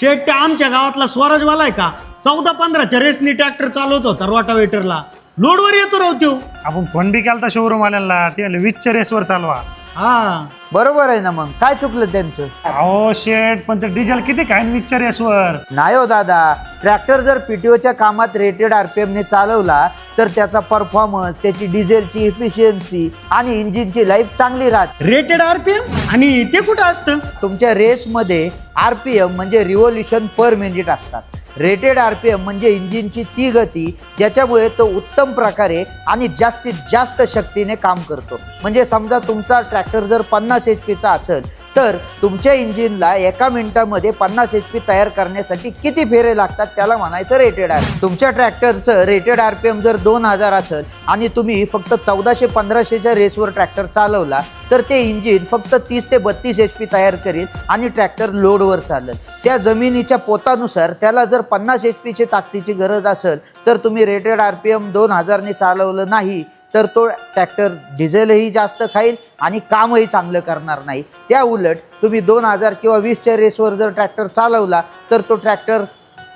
शेट त्या आमच्या गावातला स्वराजवाला आहे का 14-15च्या रेसनी ट्रॅक्टर चालवत होता रोटावेटरला. लोडवर येतो राव त्यो. आपण फोन बी केलता शोरूम वाल्यांना, ते म्हणले 20च्या रेसवर चालवा. हा बरोबर आहे ना, मग काय चुकलं त्यांचं? अहो शेट, पण ते डिझेल किती काय 20च्या रेसवर? नाही हो दादा, ट्रॅक्टर जर पीटीओच्या कामात रेटेड आरपीएम ने चालवला तर त्याचा परफॉर्मन्स, त्याची डिझेलची इफिशियन्सी आणि इंजिनची लाईफ चांगली राहते. रेटेड आरपीएम आणि ते कुठं असतं? तुमच्या रेसमध्ये आरपीएम म्हणजे रिव्होल्यूशन पर मिनिट असतात. रेटेड आरपीएम म्हणजे इंजिनची ती गती ज्याच्यामुळे तो उत्तम प्रकारे आणि जास्तीत जास्त शक्तीने काम करतो. म्हणजे समजा तुमचा ट्रॅक्टर जर 50 HP चा असेल तर तुमच्या इंजिनला एका मिनिटामध्ये 50 HP तयार करण्यासाठी किती फेरे लागतात त्याला म्हणायचं रेटेड आरपीएम. तुमच्या ट्रॅक्टरचं रेटेड आरपीएम जर 2000 असेल आणि तुम्ही फक्त 1400-1500च्या रेसवर ट्रॅक्टर चालवला तर ते इंजिन फक्त 30 ते 32 HP तयार करेल आणि ट्रॅक्टर लोडवर चालेल. त्या जमिनीच्या पोतानुसार त्याला जर 50 HP ची ताकदीची गरज असेल तर तुम्ही रेटेड आरपीएम 2000 ने चालवलं नाही तर तो ट्रॅक्टर डिझेलही जास्त खाईल आणि कामही चांगलं करणार नाही. त्या उलट तुम्ही 2000 किंवा 20च्या रेसवर जर ट्रॅक्टर चालवला तर तो ट्रॅक्टर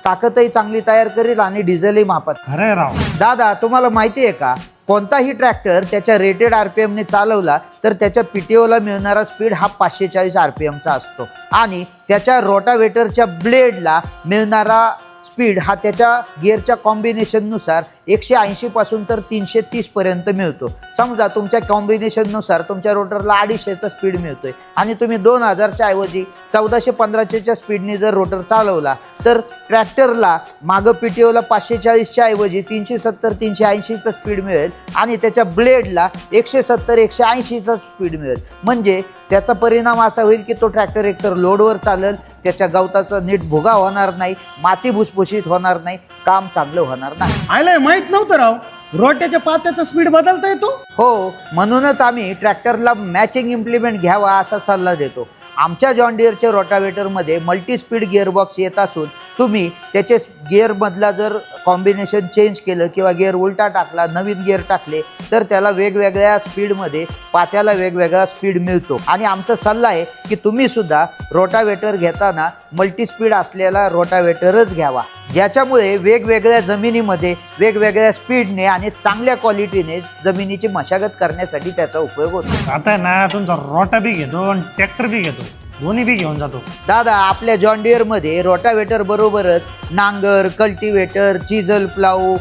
ताकदही चांगली तयार करेल आणि डिझेलही मापात. खरंय राव. दादा, तुम्हाला माहिती आहे का, कोणताही ट्रॅक्टर त्याच्या रेटेड आरपीएम ने चालवला तर त्याच्या पीटीओला मिळणारा स्पीड हा 540 आरपीएमचा असतो आणि त्याच्या रोटावेटरच्या ब्लेडला मिळणारा स्पीड हा त्याच्या गिअरच्या कॉम्बिनेशननुसार 180 पासून तर 330 पर्यंत मिळतो. समजा तुमच्या कॉम्बिनेशननुसार तुमच्या रोटरला 250चा स्पीड मिळतोय आणि तुम्ही 2000च्या ऐवजी 1415च्या स्पीडने जर रोटर चालवला तर ट्रॅक्टरला मागं पीटीओला 540च्या ऐवजी 370-380चा स्पीड मिळेल आणि त्याच्या ब्लेडला 170-180चा स्पीड मिळेल. म्हणजे त्याचा परिणाम असा होईल की तो ट्रॅक्टर एकतर लोडवर चालेल, त्याच्या गवताचा नीट भुगा होणार नाही, माती भुसभुशीत होणार नाही, काम चांगलं होणार नाही. आयलाय माहित नव्हतं राव, रोट्याच्या पात्याचा स्पीड बदलता येतो. हो, म्हणूनच आम्ही ट्रॅक्टरला मॅचिंग इम्प्लिमेंट घ्यावा असा सल्ला देतो. आमच्या जॉन डिअरच्या रोटावेटरमध्ये मल्टी स्पीड गिअरबॉक्स येत असून तुम्ही त्याचे गिअरमधला जर कॉम्बिनेशन चेंज केलं किंवा गिअर उलटा टाकला, नवीन गिअर टाकले तर त्याला वेगवेगळ्या स्पीडमध्ये पात्याला वेगवेगळा स्पीड मिळतो. आणि आमचा सल्ला आहे की तुम्ही सुद्धा रोटावेटर घेताना मल्टी स्पीड असलेला रोटावेटरच घ्यावा, ज्याच्यामुळे वेगवेगळ्या जमिनीमध्ये वेगवेगळ्या स्पीडने आणि चांगल्या क्वालिटीने जमिनीची मशागत करण्यासाठी त्याचा उपयोग होतो. आता आहे ना, तुमचा रोटा बी घेतो आणि ट्रॅक्टर बी घेतो, दोन्ही बी घेऊन जातो. दादा, आपल्या जॉन डिअरमध्ये रोटावेटर बरोबरच नांगर, cultivator, chisel plough,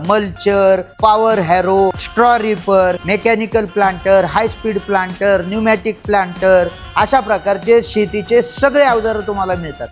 mulcher, power Harrow, straw reaper, mechanical planter, high speed planter, pneumatic planter अशा प्रकारचे शेतीचे सगळे अवजारं तुम्हाला मिळतात.